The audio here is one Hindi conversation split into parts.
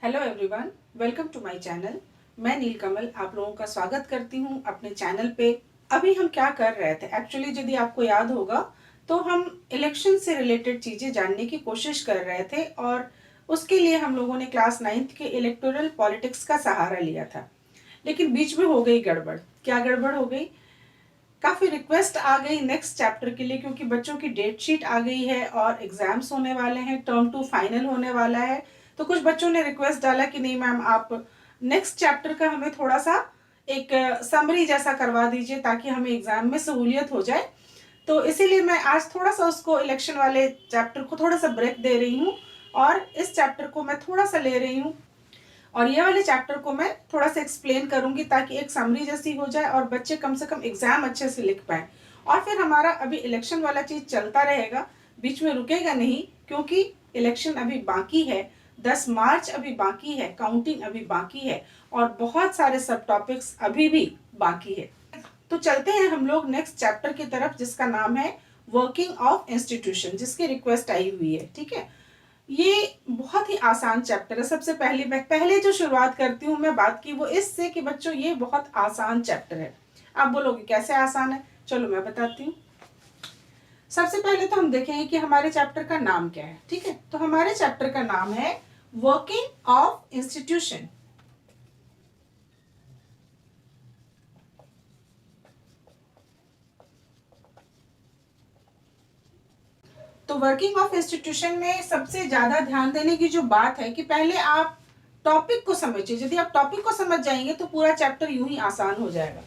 Hello everyone, welcome to my channel. मैं नीलकमल आप लोगों का स्वागत करती हूं अपने चैनल पे। अभी हम क्या कर रहे थे, एक्चुअली यदि आपको याद होगा तो हम इलेक्शन से रिलेटेड चीज़ें जानने की कोशिश कर रहे थे और उसके लिए हम लोगों ने क्लास 9th के इलेक्टोरल पॉलिटिक्स का सहारा लिया था। लेकिन बीच में हो गई गड़बड़। क्या गड़बड़ हो गई? काफ़ी रिक्वेस्ट आ गई नेक्स्ट चैप्टर के लिए, क्योंकि बच्चों की डेट शीट आ गई है और एग्जाम्स होने वाले हैं, टर्म 2 फाइनल होने वाला है। तो कुछ बच्चों ने रिक्वेस्ट डाला कि नहीं मैम, आप नेक्स्ट चैप्टर का हमें थोड़ा सा एक समरी जैसा करवा दीजिए ताकि हमें एग्जाम में सहूलियत हो जाए। तो इसीलिए मैं आज थोड़ा सा उसको इलेक्शन वाले चैप्टर को थोड़ा सा ब्रेक दे रही हूँ और इस चैप्टर को मैं थोड़ा सा ले रही हूँ और ये वाले चैप्टर को मैं थोड़ा सा एक्सप्लेन करूंगी ताकि एक समरी जैसी हो जाए और बच्चे कम से कम एग्जाम अच्छे से लिख पाए। और फिर हमारा अभी इलेक्शन वाला चीज चलता रहेगा, बीच में रुकेगा नहीं, क्योंकि इलेक्शन अभी बाकी है। 10 मार्च अभी बाकी है, काउंटिंग अभी बाकी है और बहुत सारे सब टॉपिक्स अभी भी बाकी है। तो चलते हैं हम लोग नेक्स्ट चैप्टर की तरफ, जिसका नाम है वर्किंग ऑफ इंस्टीट्यूशन, जिसकी रिक्वेस्ट आई हुई है। ठीक है, ये बहुत ही आसान चैप्टर है। सबसे पहले जो शुरुआत करती हूँ मैं बात की, वो इससे कि बच्चों ये बहुत आसान चैप्टर है। आप बोलोगे कैसे आसान है, चलो मैं बताती हूँ। सबसे पहले तो हम देखेंगे कि हमारे चैप्टर का नाम क्या है। ठीक है, तो हमारे चैप्टर का नाम है वर्किंग ऑफ इंस्टीट्यूशन। तो वर्किंग ऑफ इंस्टीट्यूशन में सबसे ज्यादा ध्यान देने की जो बात है कि पहले आप टॉपिक को समझिए। यदि आप टॉपिक को समझ जाएंगे तो पूरा चैप्टर यूं ही आसान हो जाएगा।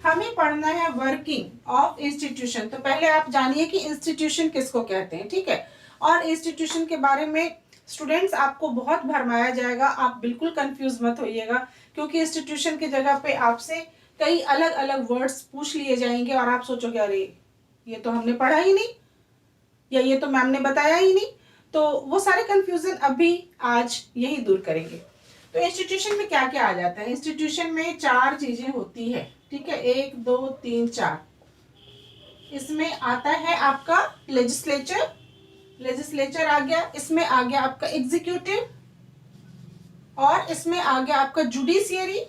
हमें पढ़ना है वर्किंग ऑफ इंस्टीट्यूशन। तो पहले आप जानिए कि इंस्टीट्यूशन किसको कहते हैं। ठीक है, और इंस्टीट्यूशन के बारे में स्टूडेंट्स आपको बहुत भरमाया जाएगा, आप बिल्कुल कंफ्यूज मत होइएगा, क्योंकि इंस्टीट्यूशन की जगह पे आपसे कई अलग अलग वर्ड्स पूछ लिए जाएंगे और आप सोचोगे अरे ये तो हमने पढ़ा ही नहीं, या ये तो मैम ने बताया ही नहीं। तो वो सारे कंफ्यूजन अभी आज यही दूर करेंगे। तो इंस्टीट्यूशन में क्या क्या आ जाता है? इंस्टीट्यूशन में 4 चीजें होती है। ठीक है, 1 2 3 4। इसमें आता है आपका लेजिस्लेचर, लेजिस्लेचर आ गया, इसमें आ गया आपका एग्जीक्यूटिव, और इसमें आ गया आपका जुडिशियरी,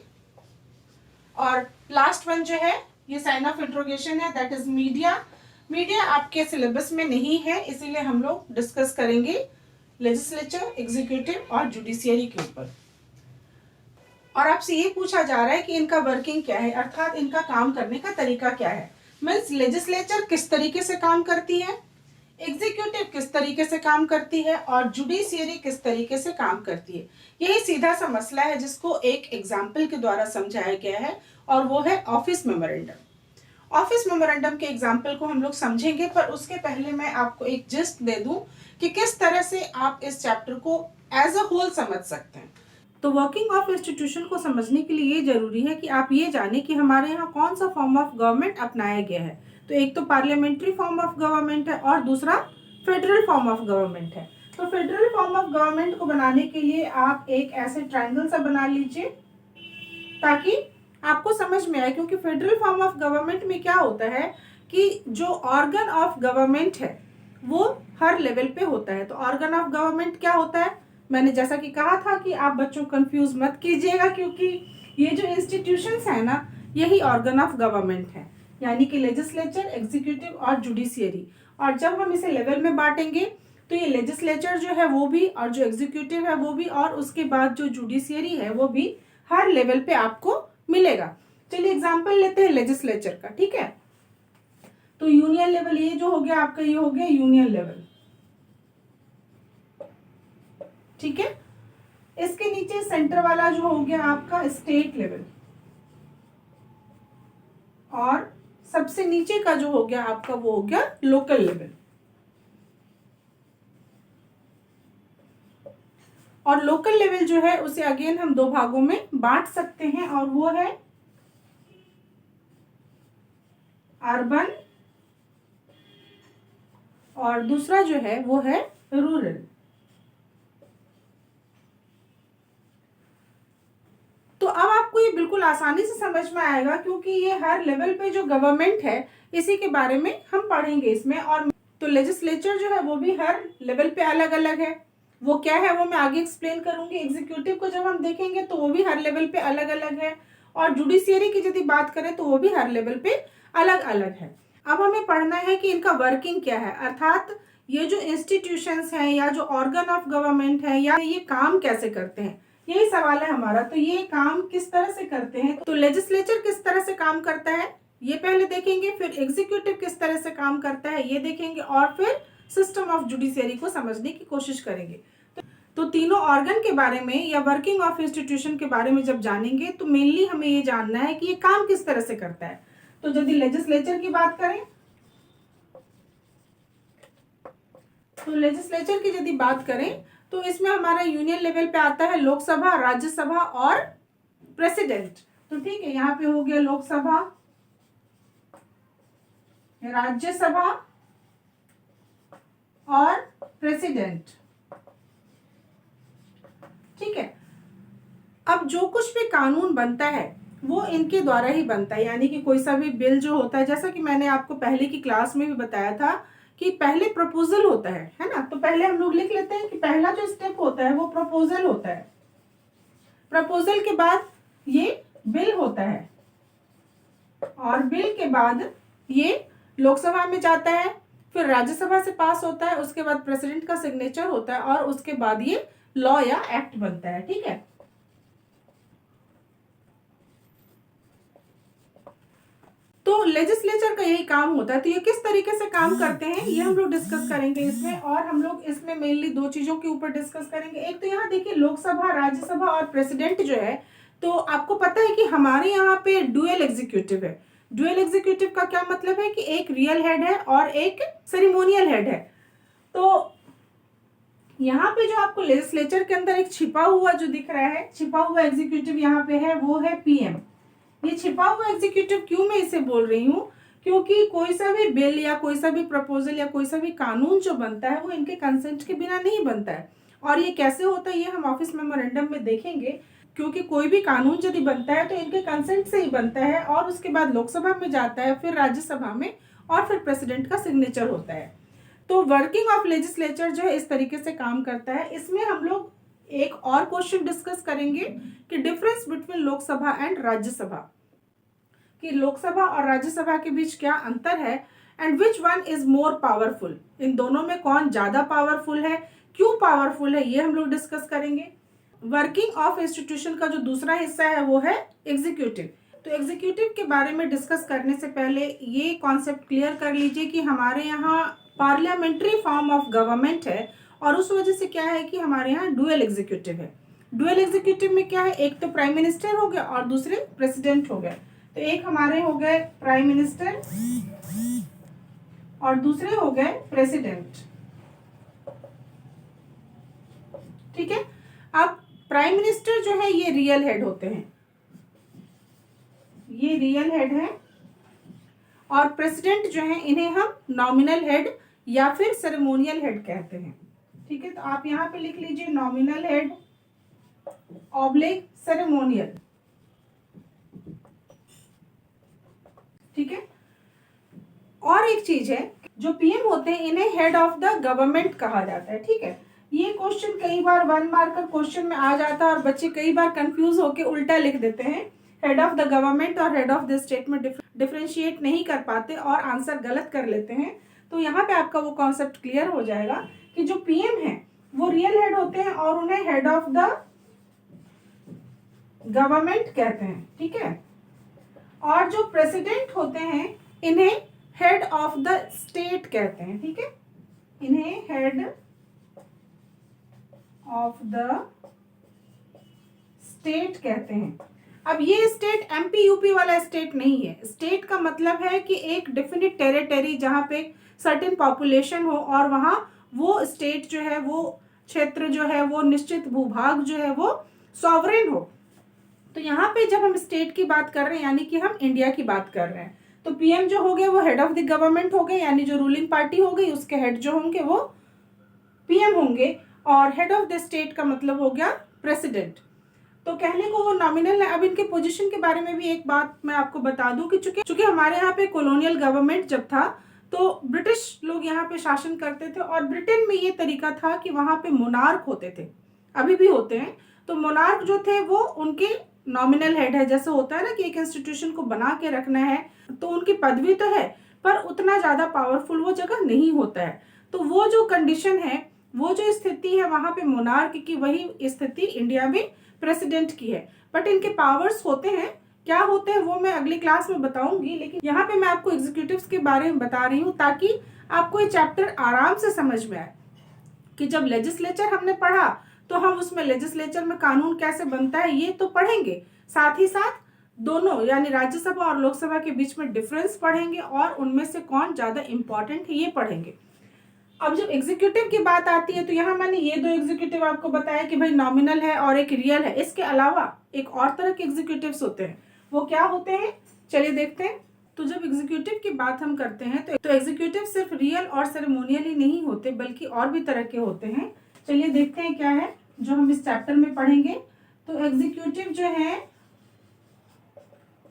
और लास्ट वन जो है ये साइन ऑफ इंट्रोगेशन है, दैट इज मीडिया। मीडिया आपके सिलेबस में नहीं है, इसीलिए हम लोग डिस्कस करेंगे लेजिस्लेचर, एग्जीक्यूटिव और जुडिशियरी के ऊपर। और आपसे ये पूछा जा रहा है कि इनका वर्किंग क्या है, अर्थात इनका काम करने का तरीका क्या है। मीन्स लेजिस्लेचर किस तरीके से काम करती है, एग्जीक्यूटिव किस तरीके से काम करती है और जुडिशियरी किस तरीके से काम करती है। यही सीधा सा मसला है जिसको एक एग्जाम्पल के द्वारा समझाया गया है, और वो है ऑफिस मेमोरेंडम। ऑफिस मेमोरेंडम के एग्जाम्पल को हम लोग समझेंगे, पर उसके पहले मैं आपको एक जिस्ट दे दूं कि किस तरह से आप इस चैप्टर को एज अ होल समझ सकते हैं। तो वर्किंग ऑफ इंस्टीट्यूशन को समझने के लिए ये जरूरी है कि आप ये जाने कि हमारे यहाँ कौन सा फॉर्म ऑफ गवर्नमेंट अपनाया गया है। तो एक तो पार्लियामेंट्री फॉर्म ऑफ गवर्नमेंट है और दूसरा फेडरल फॉर्म ऑफ गवर्नमेंट है। तो फेडरल फॉर्म ऑफ गवर्नमेंट को बनाने के लिए आप एक ऐसे ट्रायंगल सा बना लीजिए ताकि आपको समझ में आए, क्योंकि फेडरल फॉर्म ऑफ गवर्नमेंट में क्या होता है कि जो ऑर्गन ऑफ गवर्नमेंट है वो हर लेवल पे होता है। तो ऑर्गन ऑफ गवर्नमेंट क्या होता है, मैंने जैसा कि कहा था कि आप बच्चों कंफ्यूज मत कीजिएगा, क्योंकि ये जो इंस्टीट्यूशंस है ना, यही ऑर्गन ऑफ गवर्नमेंट है, यानी कि लेजिस्लेचर, एग्जीक्यूटिव और जुडिशियरी। और जब हम इसे लेवल में बांटेंगे तो ये लेजिस्लेचर जो है वो भी, और जो एग्जीक्यूटिव है वो भी, और उसके बाद जो जुडिशियरी है वो भी हर लेवल पे आपको मिलेगा। चलिए एग्जाम्पल लेते हैं लेजिस्लेचर का। ठीक है, तो यूनियन लेवल ये जो हो गया आपका, ये हो गया यूनियन लेवल। ठीक है, इसके नीचे सेंटर वाला जो हो गया आपका स्टेट लेवल, और सबसे नीचे का जो हो गया आपका वो हो गया लोकल लेवल। और लोकल लेवल जो है उसे अगेन हम 2 भागों में बांट सकते हैं, और वो है अर्बन और दूसरा जो है वो है रूरल। तो अब आपको ये बिल्कुल आसानी से समझ में आएगा, क्योंकि ये हर लेवल पे जो गवर्नमेंट है इसी के बारे में हम पढ़ेंगे इसमें। और तो लेजिस्लेचर जो है वो भी हर लेवल पे अलग अलग है, वो क्या है वो मैं आगे एक्सप्लेन करूंगी। एग्जीक्यूटिव को जब हम देखेंगे तो वो भी हर लेवल पे अलग अलग है, और जुडिशियरी की यदि बात करें तो वो भी हर लेवल पे अलग अलग है। अब हमें पढ़ना है कि इनका वर्किंग क्या है, अर्थात ये जो इंस्टीट्यूशंस हैं या जो ऑर्गन ऑफ गवर्नमेंट है या ये काम कैसे करते हैं, यही सवाल है हमारा। तो ये काम किस तरह से करते हैं, तो लेजिस्लेचर किस तरह से काम करता है ये पहले देखेंगे, फिर एग्जीक्यूटिव किस तरह से काम करता है ये देखेंगे, और फिर सिस्टम ऑफ जुडिशियरी को समझने की कोशिश करेंगे। तो तीनों ऑर्गन के बारे में या वर्किंग ऑफ इंस्टीट्यूशन के बारे में जब जानेंगे तो मेनली हमें ये जानना है कि ये काम किस तरह से करता है। तो यदि लेजिस्लेचर की बात करें तो लेजिस्लेचर की यदि बात करें तो इसमें हमारा यूनियन लेवल पे आता है लोकसभा, राज्यसभा और प्रेसिडेंट। तो ठीक है, यहाँ पे हो गया लोकसभा, राज्यसभा और प्रेसिडेंट। ठीक है, अब जो कुछ भी कानून बनता है वो इनके द्वारा ही बनता है, यानी कि कोई सा भी बिल जो होता है, जैसा कि मैंने आपको पहले की क्लास में भी बताया था कि पहले प्रपोजल होता है ना। तो पहले हम लोग लिख लेते हैं कि पहला जो स्टेप होता है वो प्रपोजल होता है, प्रपोजल के बाद ये बिल होता है, और बिल के बाद ये लोकसभा में जाता है, फिर राज्यसभा से पास होता है, उसके बाद प्रेसिडेंट का सिग्नेचर होता है, और उसके बाद ये लॉ या एक्ट बनता है। ठीक है, तो लेजिस्लेचर का यही काम होता है। तो ये किस तरीके से काम करते हैं ये हम लोग डिस्कस करेंगे इसमें, और हम लोग इसमें मेनली दो चीजों के ऊपर डिस्कस करेंगे। एक तो यहाँ देखिए लोकसभा, राज्यसभा और प्रेसिडेंट जो है, तो आपको पता है कि हमारे यहाँ पे डुअल एग्जीक्यूटिव है। डुअल एग्जीक्यूटिव का क्या मतलब है कि एक रियल हेड है और एक सेरेमोनियल हेड है। तो यहाँ पे जो आपको लेजिस्लेचर के अंदर एक छिपा हुआ जो दिख रहा है, छिपा हुआ एग्जीक्यूटिव यहाँ पे है, वो है पीएम। ये छिपा हुआ एग्जीक्यूटिव क्यों मैं इसे बोल रही हूँ, क्योंकि कोई सा भी बिल या कोई सा भी प्रपोजल या कोई सा भी कानून जो बनता है वो इनके कंसेंट के बिना नहीं बनता है। और ये कैसे होता है ये हम ऑफिस मेमोरेंडम में देखेंगे, क्योंकि कोई भी कानून यदि बनता है तो इनके कंसेंट से ही बनता है, और उसके बाद लोकसभा में जाता है, फिर राज्यसभा में, और फिर प्रेसिडेंट का सिग्नेचर होता है। तो वर्किंग ऑफ लेजिस्लेचर जो है इस तरीके से काम करता है। इसमें हम लोग एक और क्वेश्चन डिस्कस करेंगे कि difference between Lok Sabha and Rajya Sabha, कि लोकसभा और राज्यसभा के बीच क्या अंतर है, and which one is more powerful, इन दोनों में कौन ज्यादा पावरफुल है, क्यों पावरफुल है, ये हम लोग डिस्कस करेंगे। वर्किंग ऑफ इंस्टीट्यूशन का जो दूसरा हिस्सा है वो है एग्जीक्यूटिव। तो एग्जीक्यूटिव के बारे में डिस्कस करने से पहले ये कॉन्सेप्ट क्लियर कर लीजिए कि हमारे यहाँ पार्लियामेंट्री फॉर्म ऑफ गवर्नमेंट है, और उस वजह से क्या है कि हमारे यहाँ डुअल एग्जीक्यूटिव है। डुअल एग्जीक्यूटिव में क्या है, एक तो प्राइम मिनिस्टर हो गया और दूसरे प्रेसिडेंट हो गए। तो एक हमारे हो गए प्राइम मिनिस्टर और दूसरे हो गए प्रेसिडेंट। ठीक है, अब प्राइम मिनिस्टर जो है ये रियल हेड होते हैं, ये रियल हेड है, और प्रेसिडेंट जो है इन्हें हम नॉमिनल हेड या फिर सेरेमोनियल हेड कहते हैं। ठीक है, तो आप यहाँ पे लिख लीजिए नॉमिनल हेड ऑब्लिक सेरेमोनियल। ठीक है, और एक चीज है, जो पीएम होते हैं इन्हें हेड ऑफ द गवर्नमेंट कहा जाता है। ठीक है, ये क्वेश्चन कई बार 1 मार्कर क्वेश्चन में आ जाता है और बच्चे कई बार कंफ्यूज होकर उल्टा लिख देते हैं, हेड ऑफ द गवर्नमेंट और हेड ऑफ द स्टेट में डिफरेंशिएट नहीं कर पाते और आंसर गलत कर लेते हैं। तो यहाँ पे आपका वो कॉन्सेप्ट क्लियर हो जाएगा कि जो पीएम है वो रियल हेड होते हैं और उन्हें हेड ऑफ द गवर्नमेंट कहते हैं। ठीक है, और जो प्रेसिडेंट होते हैं इन्हें हेड ऑफ द स्टेट कहते हैं। ठीक है, इन्हें हेड ऑफ द स्टेट कहते हैं। अब ये स्टेट एमपी यूपी वाला स्टेट नहीं है। स्टेट का मतलब है कि एक डेफिनिट टेरिटरी जहां पे सर्टेन पॉपुलेशन हो, और वहां वो स्टेट जो है, वो क्षेत्र जो है, वो निश्चित भूभाग जो है वो सॉवरेन हो। तो यहाँ पे जब हम स्टेट की बात कर रहे हैं यानी कि हम इंडिया की बात कर रहे हैं, तो पीएम जो हो गए वो हेड ऑफ द गवर्नमेंट हो गए, यानी जो रूलिंग पार्टी हो गई उसके हेड जो होंगे वो पीएम होंगे, और हेड ऑफ द स्टेट का मतलब हो गया प्रेसिडेंट। तो कहने को वो नॉमिनल है। अब इनके पोजीशन के बारे में भी एक बात मैं आपको बता दूं कि चूंकि हमारे यहाँ पे कॉलोनियल गवर्नमेंट जब था तो ब्रिटिश लोग यहाँ पे शासन करते थे और ब्रिटेन में ये तरीका था कि वहाँ पे मोनार्क होते थे, अभी भी होते हैं। तो मोनार्क जो थे वो उनके नॉमिनल हेड है, जैसे होता है ना कि एक इंस्टीट्यूशन को बना के रखना है, तो उनकी पदवी तो है पर उतना ज़्यादा पावरफुल वो जगह नहीं होता है। तो वो जो कंडीशन है, वो जो स्थिति है वहाँ पे मोनार्क की, वही स्थिति इंडिया में प्रेसिडेंट की है। बट इनके पावर्स होते हैं, क्या होते हैं वो मैं अगली क्लास में बताऊंगी, लेकिन यहाँ पे मैं आपको एग्जीक्यूटिव्स के बारे में बता रही हूँ ताकि आपको ये चैप्टर आराम से समझ में आए कि जब लेजिस्लेचर हमने पढ़ा तो हम उसमें लेजिस्लेचर में कानून कैसे बनता है ये तो पढ़ेंगे, साथ ही साथ दोनों यानी राज्यसभा और लोकसभा के बीच में डिफरेंस पढ़ेंगे और उनमें से कौन ज्यादा इंपॉर्टेंट है ये पढ़ेंगे। अब जब एग्जीक्यूटिव की बात आती है तो यहाँ मैंने ये दो एग्जीक्यूटिव आपको बताया कि भाई नॉमिनल है और एक रियल है। इसके अलावा एक और तरह के एग्जीक्यूटिव्स होते हैं, वो क्या होते हैं चलिए देखते हैं। तो जब एग्जीक्यूटिव की बात हम करते हैं तो एग्जीक्यूटिव सिर्फ रियल और सेरेमोनियल ही नहीं होते बल्कि और भी तरह के होते हैं। चलिए देखते हैं क्या है जो हम इस चैप्टर में पढ़ेंगे। तो एग्जीक्यूटिव जो है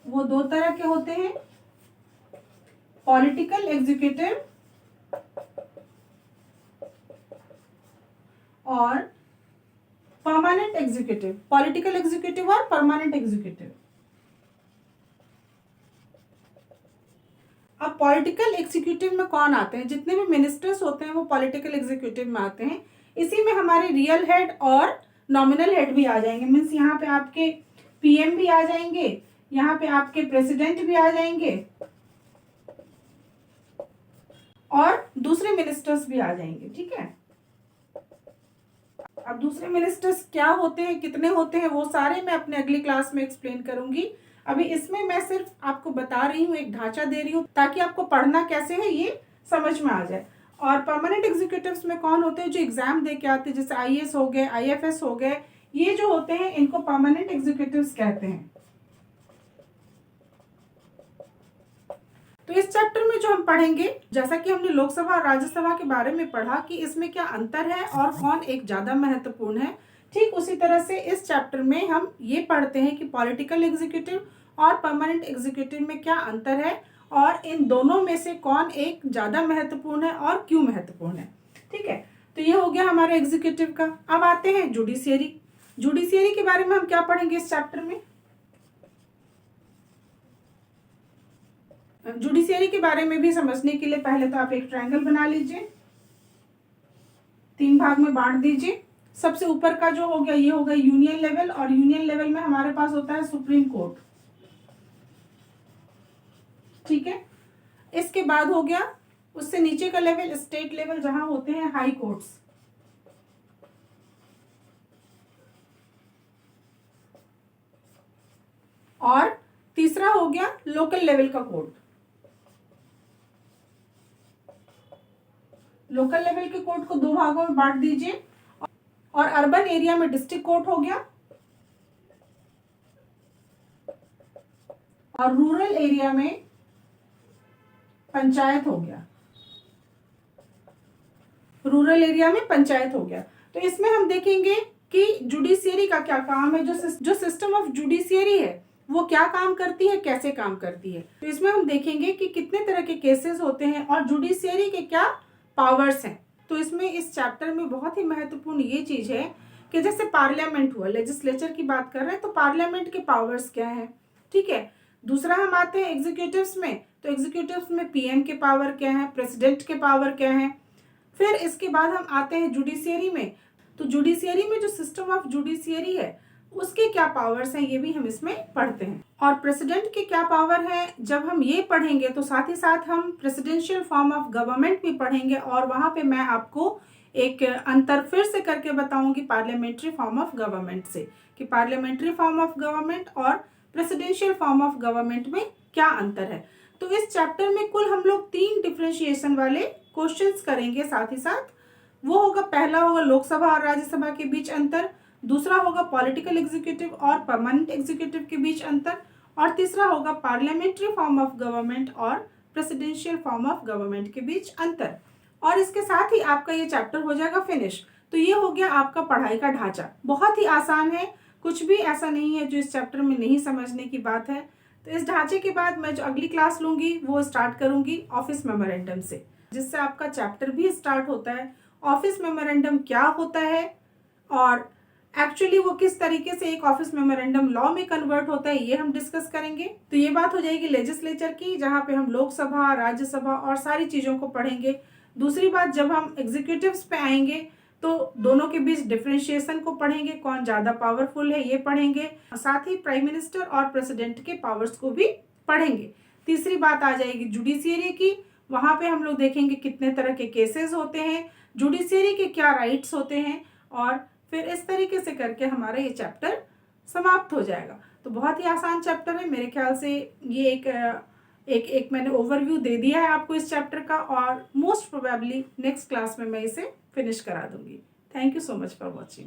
वो दो तरह के होते हैं, पॉलिटिकल एग्जीक्यूटिव और परमानेंट एग्जीक्यूटिव। पॉलिटिकल एग्जीक्यूटिव और परमानेंट एग्जीक्यूटिव। अब पॉलिटिकल एग्जीक्यूटिव में कौन आते हैं, जितने भी मिनिस्टर्स होते हैं वो पॉलिटिकल एग्जीक्यूटिव में आते हैं। इसी में हमारे रियल हेड और नॉमिनल हेड भी आ जाएंगे, मीन्स यहाँ पे आपके पीएम भी आ जाएंगे, यहाँ पे आपके प्रेसिडेंट भी आ जाएंगे और दूसरे मिनिस्टर्स भी आ जाएंगे। ठीक है, अब दूसरे मिनिस्टर्स क्या होते हैं, कितने होते हैं, वो सारे मैं अपने अगली क्लास में एक्सप्लेन करूंगी। अभी इसमें मैं सिर्फ आपको बता रही हूँ, एक ढांचा दे रही हूँ ताकि आपको पढ़ना कैसे है ये समझ में आ जाए। और परमानेंट एग्जीक्यूटिव्स में कौन होते हैं, जो एग्जाम दे के आते हैं, जैसे आईएएस हो गए, आईएफएस हो गए, ये जो होते हैं इनको परमानेंट एग्जीक्यूटिव्स कहते हैं। तो इस चैप्टर में जो हम पढ़ेंगे, जैसा कि हमने लोकसभा और राज्यसभा के बारे में पढ़ा कि इसमें क्या अंतर है और कौन एक ज्यादा महत्वपूर्ण है, ठीक उसी तरह से इस चैप्टर में हम ये पढ़ते हैं कि पॉलिटिकल एग्जीक्यूटिव और परमानेंट एग्जीक्यूटिव में क्या अंतर है और इन दोनों में से कौन एक ज्यादा महत्वपूर्ण है और क्यों महत्वपूर्ण है। ठीक है, तो ये हो गया हमारे एग्जीक्यूटिव का। अब आते हैं जुडिशियरी। जुडिशियरी के बारे में हम क्या पढ़ेंगे इस चैप्टर में। जुडिशियरी के बारे में भी समझने के लिए पहले तो आप एक ट्रायंगल बना लीजिए, 3 भाग में बांट दीजिए। सबसे ऊपर का जो हो गया ये हो गया यूनियन लेवल, और यूनियन लेवल में हमारे पास होता है सुप्रीम कोर्ट। ठीक है, इसके बाद हो गया उससे नीचे का लेवल स्टेट लेवल, जहां होते हैं हाई कोर्ट्स। और तीसरा हो गया लोकल लेवल का कोर्ट। लोकल लेवल के कोर्ट को 2 भागों में बांट दीजिए, और अर्बन एरिया में डिस्ट्रिक्ट कोर्ट हो गया और रूरल एरिया में पंचायत हो गया। रूरल एरिया में पंचायत हो गया। तो इसमें हम देखेंगे कि जुडिशियरी का क्या काम है, जो सिस्टम ऑफ जुडिशियरी है वो क्या काम करती है, कैसे काम करती है। तो इसमें हम देखेंगे कि कितने तरह के केसेस होते हैं और जुडिशियरी के क्या पावर्स हैं। तो इसमें इस चैप्टर में बहुत ही महत्वपूर्ण ये चीज है कि जैसे पार्लियामेंट हुआ, लेजिस्लेचर की बात कर रहे हैं तो पार्लियामेंट के पावर्स क्या हैं। ठीक है, दूसरा हम आते हैं एग्जीक्यूटिव्स में, तो एग्जीक्यूटिव्स में पीएम के पावर क्या है, प्रेसिडेंट के पावर क्या है। फिर इसके बाद हम आते हैं जुडिशियरी में, तो जुडिशियरी में जो सिस्टम ऑफ जुडिशियरी है उसके क्या पावर्स हैं ये भी हम इसमें पढ़ते हैं। और प्रेसिडेंट के क्या पावर है, जब हम ये पढ़ेंगे तो साथ ही साथ हम प्रेसिडेंशियल फॉर्म ऑफ गवर्नमेंट भी पढ़ेंगे, और वहां पे मैं आपको एक अंतर फिर से करके बताऊंगी पार्लियामेंट्री फॉर्म ऑफ गवर्नमेंट से, कि पार्लियामेंट्री फॉर्म ऑफ गवर्नमेंट और प्रेसिडेंशियल फॉर्म ऑफ गवर्नमेंट में क्या अंतर है। तो इस चैप्टर में कुल हम लोग 3 डिफरेंशिएशन वाले क्वेश्चंस करेंगे। साथ ही साथ वो होगा, पहला होगा लोकसभा और राज्यसभा के बीच अंतर, दूसरा होगा पॉलिटिकल एग्जीक्यूटिव और परमानेंट एग्जीक्यूटिव के बीच अंतर, और तीसरा होगा पार्लियामेंट्री फॉर्म ऑफ गवर्नमेंट और प्रेसिडेंशियल फॉर्म ऑफ गवर्नमेंट के बीच अंतर। और इसके साथ ही आपका ये चैप्टर हो जाएगा फिनिश। तो ये हो गया आपका पढ़ाई का ढांचा, बहुत ही आसान है, कुछ भी ऐसा नहीं है जो इस चैप्टर में नहीं समझने की बात है। तो इस ढांचे के बाद मैं जो अगली क्लास लूँगी वो स्टार्ट करूँगी ऑफिस मेमोरेंडम से, जिससे आपका चैप्टर भी स्टार्ट होता है। ऑफिस मेमोरेंडम क्या होता है और एक्चुअली वो किस तरीके से एक ऑफिस मेमोरेंडम लॉ में कन्वर्ट होता है, ये हम डिस्कस करेंगे। तो ये बात हो जाएगी लेजिस्लेचर की, जहाँ पे हम लोकसभा, राज्यसभा और सारी चीज़ों को पढ़ेंगे। दूसरी बात, जब हम एग्जीक्यूटिव्स पे आएंगे तो दोनों के बीच डिफरेंशिएशन को पढ़ेंगे, कौन ज़्यादा पावरफुल है ये पढ़ेंगे। साथ ही प्राइम मिनिस्टर और प्रेसिडेंट के पावर्स को भी पढ़ेंगे। तीसरी बात आ जाएगी जुडिशियरी की, वहाँ पे हम लोग देखेंगे कितने तरह के केसेस होते हैं, जुडिशियरी के क्या राइट्स होते हैं, और फिर इस तरीके से करके हमारा ये चैप्टर समाप्त हो जाएगा। तो बहुत ही आसान चैप्टर है मेरे ख्याल से। ये एक मैंने ओवरव्यू दे दिया है आपको इस चैप्टर का, और मोस्ट प्रोबेबली नेक्स्ट क्लास में मैं इसे फिनिश करा दूंगी। Thank you so much for watching.